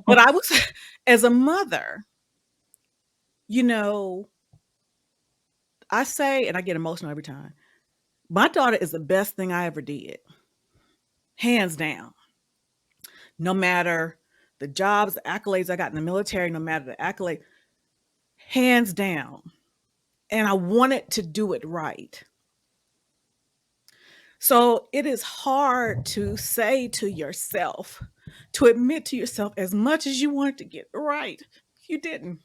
But I was, as a mother, you know, I say, and I get emotional every time, my daughter is the best thing I ever did, hands down. No matter the jobs, the accolades I got in the military, no matter the accolade, hands down. And I wanted to do it right. So it is hard to say to yourself, to admit to yourself, as much as you wanted to get it right, you didn't.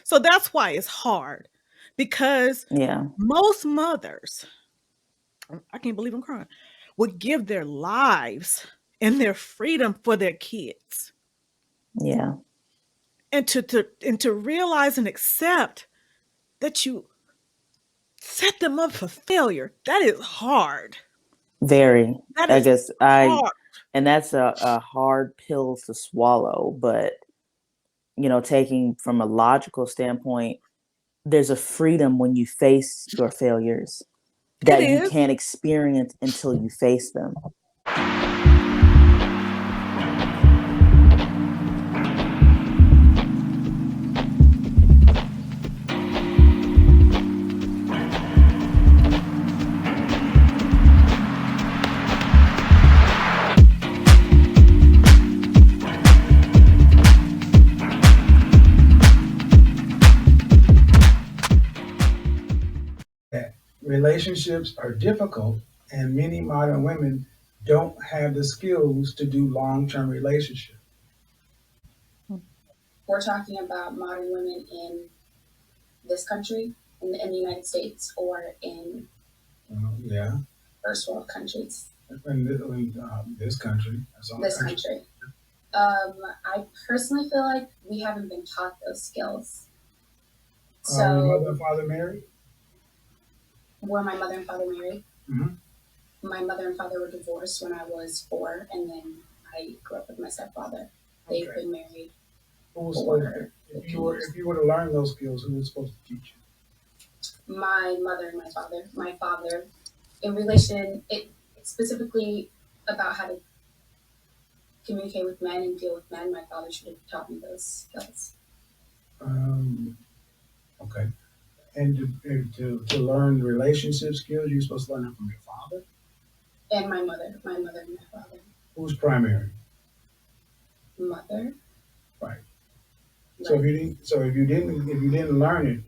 So that's why it's hard, because Yeah. most mothers, I can't believe I'm crying, would give their lives and their freedom for their kids. Yeah. And to realize and accept that you set them up for failure, that is hard. Very. That I is guess I, hard. and that's a hard pill to swallow, but taking from a logical standpoint, there's a freedom when you face your failures It that you is. can't experience until you face them. That relationships are difficult and many modern women don't have the skills to do long-term relationships. We're talking about modern women in this country, in the United States, or in Yeah, first world countries. in this country, that's all This country. country. I personally feel like we haven't been taught those skills. Your mother So, and father married? were my mother and father married? Mm-hmm. My mother and father were divorced when I was 4, and then I grew up with my stepfather. They've Okay. been married Who was supposed to, for if 50 you were years. if you were to learn those skills, who was supposed to teach My mother and my father. My father, in relation, it specifically about how to communicate with men and deal with men. My father should have taught me those skills. you? Okay. And to learn relationship skills, you're supposed to learn them from your father. And my mother and my father. Who's primary? Mother. Right. So Right. if you didn't learn it,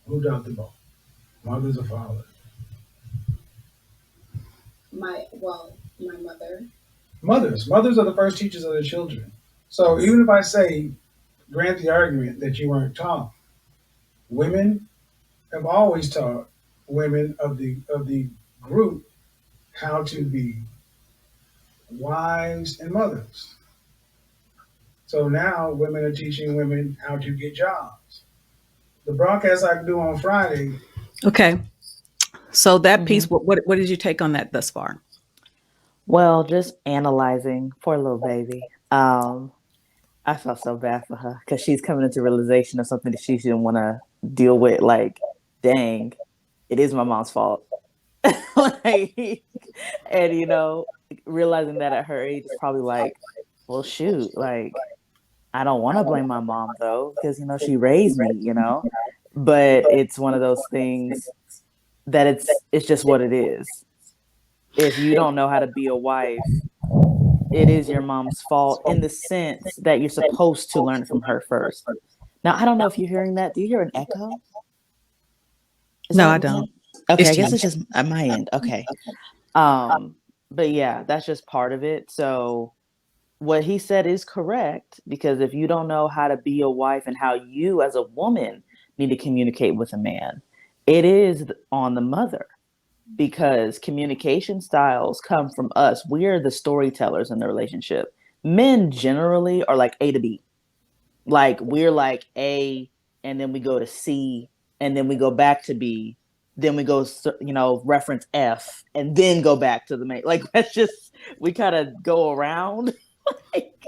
who dropped the ball? Mother's or father? My mother. Mothers are the first teachers of their children. So even if I say, grant the argument that you weren't taught, women have always taught women of the group how to be wives and mothers. So now women are teaching women how to get jobs. The broadcast I do on Friday, Okay. So that Hmm. piece, what did you take on that thus far? Well, just analyzing poor little baby. I felt so bad for her because she's coming into realization of something that she didn't want to deal with. Like, dang, it is my mom's fault. like, and realizing that at her age is probably like, well, shoot, like I don't want to blame my mom though because she raised me. But it's one of those things that it's just what it is. If you don't know how to be a wife, it is your mom's fault in the sense that you're supposed to learn from her first. Now, I don't know if you're hearing that. Do you hear an echo? Is that No, what I I'm don't. hearing? Okay, It's I guess you. it's just at my end. Okay. Um, but yeah, that's just part of it. So what he said is correct because if you don't know how to be a wife and how you as a woman need to communicate with a man, it is on the mother because communication styles come from us. We're the storytellers in the relationship. Men generally are like A to B. Like we're like A and then we go to C and then we go back to B. Then we go, reference F and then go back to the main. Like that's just, we kind of go around. like,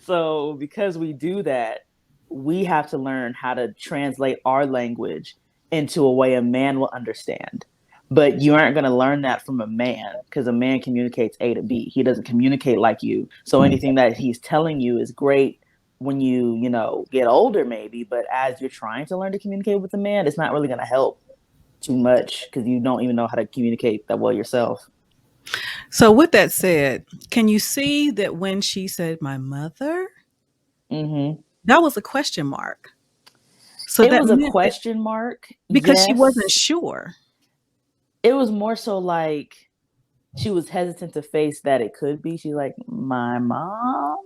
so because we do that, we have to learn how to translate our language into a way a man will understand. But you aren't going to learn that from a man, because a man communicates A to B. He doesn't communicate like you. So anything that he's telling you is great when you get older, maybe. But as you're trying to learn to communicate with a man, it's not really going to help too much because you don't even know how to communicate that well yourself. So, with that said, can you see that when she said my mother, Hmm. that was a question mark? So It that was a meant that question mark. because she wasn't Yes. sure. It was more so like she was hesitant to face that it could be. She's like, my mom?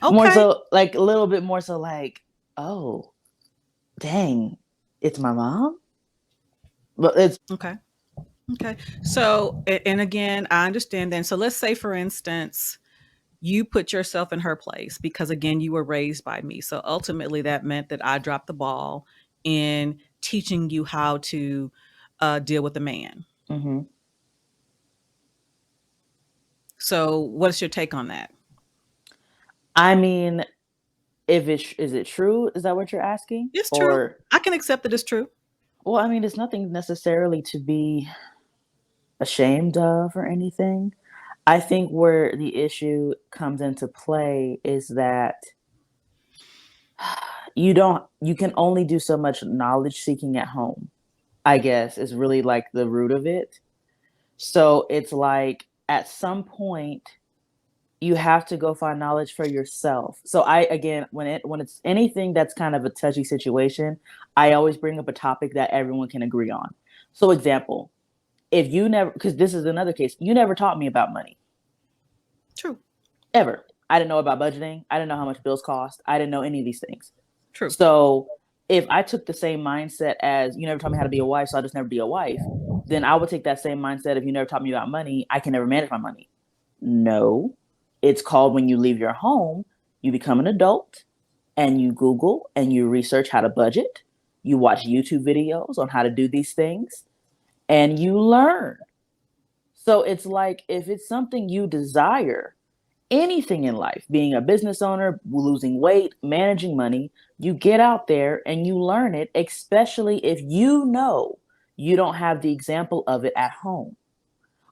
More Okay. so, like a little bit more so, like, oh, dang, it's my mom? But it's, Okay. Okay. So, and again, I understand then. So let's say, for instance, you put yourself in her place because, again, you were raised by me. So ultimately, that meant that I dropped the ball in teaching you how to deal with a man. mhm. So, what's your take on that? I mean, if is it true? Is that what you're asking? It's true. Or, I can accept that it's true. well, I mean, it's nothing necessarily to be ashamed of or anything. I think where the issue comes into play is that you can only do so much knowledge seeking at home, I guess, is really like the root of it. So it's like at some point you have to go find knowledge for yourself. So I again, when it's anything that's kind of a touchy situation, I always bring up a topic that everyone can agree on. So example, if you never, because this is another case, you never taught me about money True. ever. I didn't know about budgeting. I didn't know how much bills cost. I didn't know any of these things. True. So if I took the same mindset as you never taught me how to be a wife, so I'll just never be a wife, then I would take that same mindset. If you never taught me about money, I can never manage my money. No, it's called when you leave your home, you become an adult and you Google and you research how to budget. You watch YouTube videos on how to do these things and you learn. So it's like if it's something you desire, anything in life, being a business owner, losing weight, managing money, you get out there and you learn it, especially if you know you don't have the example of it at home.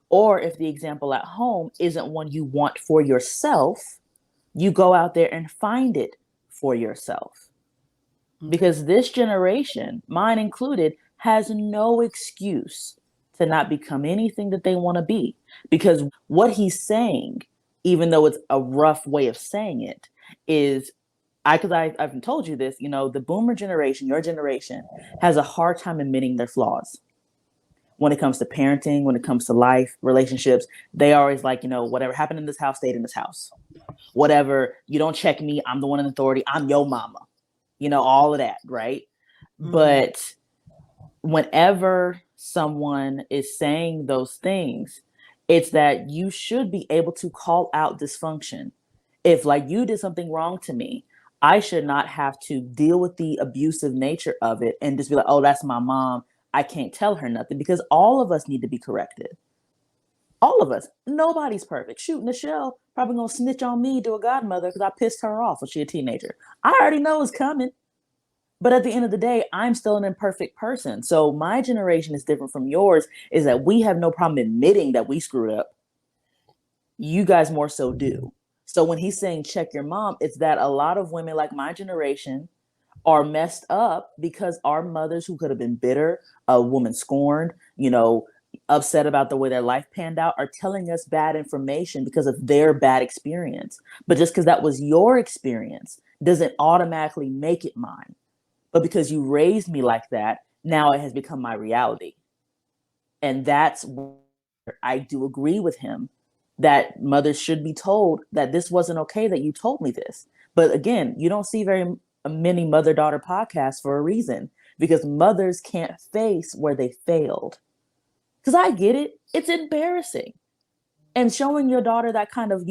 Or if the example at home isn't one you want for yourself, you go out there and find it for yourself. Okay. Because this generation, mine included, has no excuse to not become anything that they want to be. Because what he's saying, even though it's a rough way of saying it, is I've told you this, the boomer generation, your generation, has a hard time admitting their flaws when it comes to parenting, when it comes to life, relationships. They always like, whatever happened in this house stayed in this house. Whatever, you don't check me, I'm the one in authority, I'm your mama. All of that, right? Mm-hmm. But whenever someone is saying those things, it's that you should be able to call out dysfunction. If like you did something wrong to me, I should not have to deal with the abusive nature of it and just be like, oh, that's my mom. I can't tell her nothing, because all of us need to be corrected. All of us. Nobody's perfect. Shoot, Nichelle probably gonna snitch on me to a godmother because I pissed her off when she a teenager. I already know it's coming. But at the end of the day, I'm still an imperfect person. So my generation is different from yours, is that we have no problem admitting that we screwed up. You guys more so do. So when he's saying check your mom, it's that a lot of women like my generation are messed up because our mothers, who could have been bitter, a woman scorned, upset about the way their life panned out, are telling us bad information because of their bad experience. But just because that was your experience doesn't automatically make it mine. But because you raised me like that, now it has become my reality. And that's where I do agree with him, that mothers should be told that this wasn't okay, that you told me this. But again, you don't see very many mother daughter podcasts for a reason, because mothers can't face where they failed. Because I get it, it's embarrassing. And showing your daughter that kind of,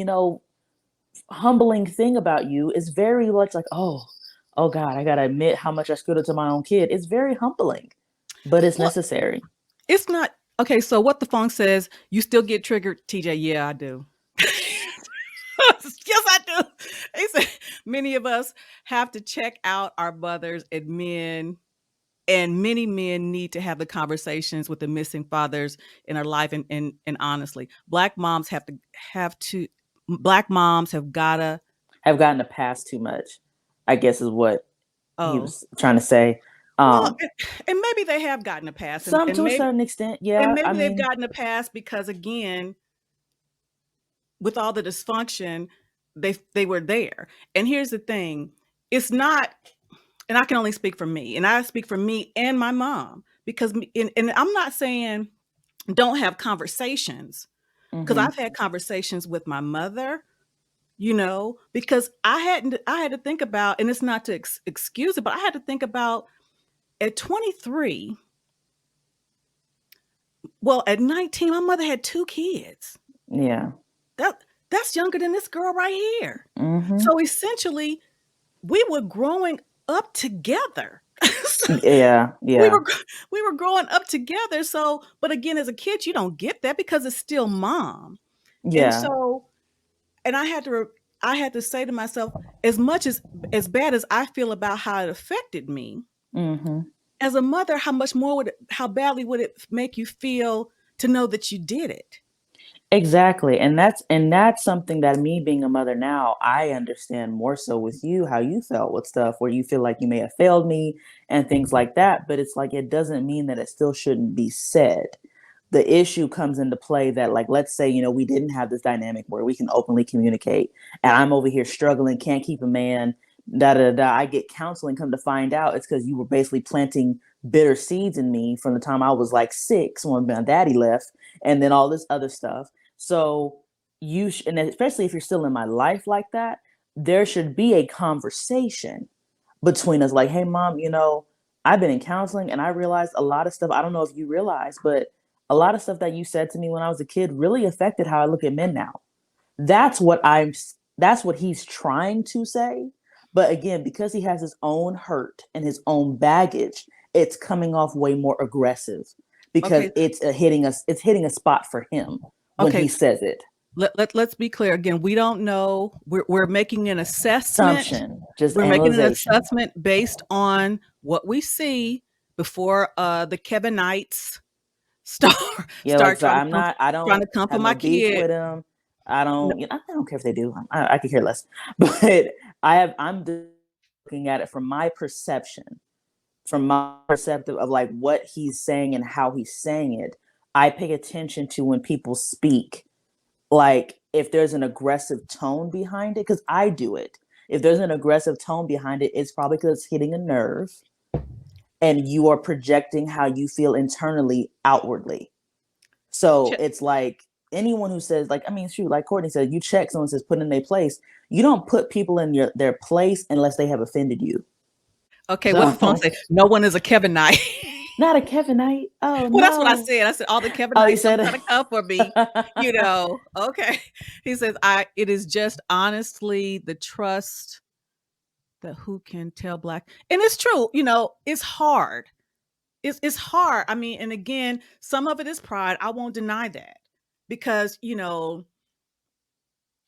humbling thing about you is very much like, oh God, I gotta admit how much I screwed up to my own kid. It's very humbling, but it's Well, necessary. it's not okay. So, what the phone says, you still get triggered, TJ? Yeah, I do. Yes, I do. He said many of us have to check out our mothers and men And many men need to have the conversations with the missing fathers in our life. And honestly, have to black moms have gotta. Have gotten to pass too much, I guess is what he Oh, was trying to say. well, Um, and maybe they have gotten a pass, some to a certain extent, and yeah. I maybe they've mean, gotten a pass because again, with all the dysfunction, they were there. And here's the thing, it's not, and I can only speak for me, and I speak for me and my mom because and I'm not saying don't have conversations, because mm-hmm, I've had conversations with my mother, because I had to think about, and it's not to excuse it, but I had to think about at 23, well, at 19, my mother had 2 kids. yeah, That that's younger than this girl right here. mm-hmm, So essentially, we were growing up together. So yeah, we yeah, were we were growing up together. So, but again, as a kid, you don't get that because it's still mom. And yeah, so, and I had to say to myself, as much as bad as I feel about how it affected me mm-hmm. as a mother, how badly would it make you feel to know that you did it? Exactly. And that's something that me being a mother now, I understand more so with you how you felt with stuff where you feel like you may have failed me and things like that, but it's like it doesn't mean that it still shouldn't be said. The issue comes into play that, like, let's say, we didn't have this dynamic where we can openly communicate and I'm over here struggling, can't keep a man, da da da. I get counseling, come to find out it's because you were basically planting bitter seeds in me from the time I was like 6 when my daddy left, and then all this other stuff. So and especially if you're still in my life like that, there should be a conversation between us, like, hey mom, I've been in counseling and I realized a lot of stuff. I don't know if you realize, but a lot of stuff that you said to me when I was a kid really affected how I look at men now. That's what he's trying to say. But again, because he has his own hurt and his own baggage, it's coming off way more aggressive because Okay, it's hitting a spot for him when okay. he says it. Let's be clear again. We don't know. We're making an assessment. Assumption, just We're making an analyzation. assessment based on what we see before the Kevinites start Yeah, like start so I'm not I trying don't to come for have my no beef kid. with him. I No, don't I don't care if they do. I could care less. But I'm just looking at it from my perception, from my perspective of like what he's saying and how he's saying it. I pay attention to when people speak, like if there's an aggressive tone behind it, because I do it. If there's an aggressive tone behind it, it's probably because it's hitting a nerve and you are projecting how you feel internally outwardly. So ch- it's like anyone who says, like, I mean, shoot, like Courtney said, you check someone says put in their place. You don't put people in their place unless they have offended you. okay, what did Funk So say? No one is a Kevinite. not a Kevinite. Oh Well, that's what I no. said. I said all the Oh, he Kevinites don't said try to come for me. Okay. He says, it is just honestly the trust that who can tell black. And it's true, it's hard. It's hard. I mean, and again, some of it is pride. I won't deny that. Because,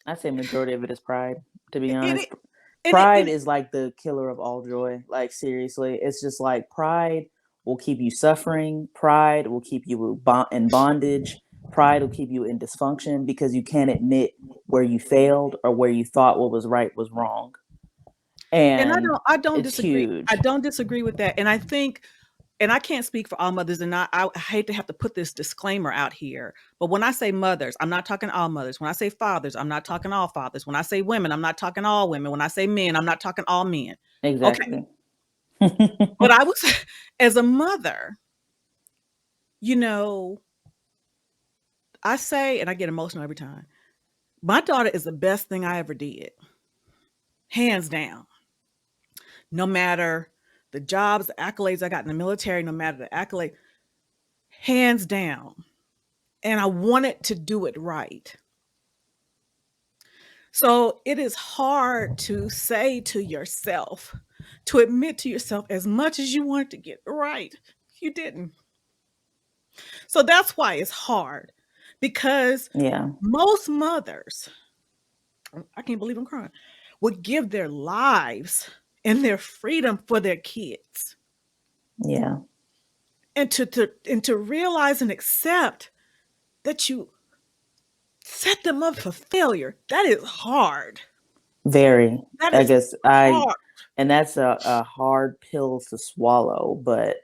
I say majority of it is pride, to be it, honest. it and Pride it is like the killer of all joy. Like seriously, it's just like pride will keep you suffering. Pride will keep you in bondage. Pride will keep you in dysfunction because you can't admit where you failed or where you thought what was right was wrong. and And I don't it's disagree. I huge. don't disagree with that. And I think, and I can't speak for all mothers, and I hate to have to put this disclaimer out here, but when I say mothers, I'm not talking all mothers. When I say fathers, I'm not talking all fathers. When I say women, I'm not talking all women. When I say men, I'm not talking all men. Okay. Exactly. But I was, as a mother, you know, I say, and I get emotional every time, my daughter is the best thing I ever did, hands down. No matter the jobs, the accolades I got in the military, no matter the accolade, hands down. And I wanted to do it right. So it is hard to say to yourself, to admit to yourself, as much as you wanted to get right, you didn't. So that's why it's hard, because Yeah. most mothers, I can't believe I'm crying, would give their lives and their freedom for their kids. Yeah. And to realize and accept that you set them up for failure. That is hard. Very. That I is guess hard. and that's a hard pill to swallow, but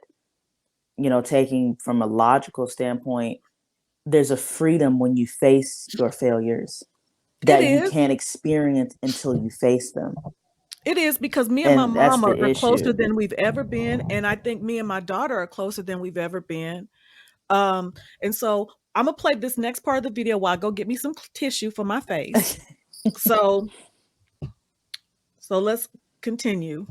taking from a logical standpoint, there's a freedom when you face your failures It that you is. can't experience until you face them. It is because me and my And that's mom the are closer issue. than we've ever been, and I think me and my daughter are closer than we've ever been. And so I'm gonna play this next part of the video while I go get me some tissue for my face. So let's continue.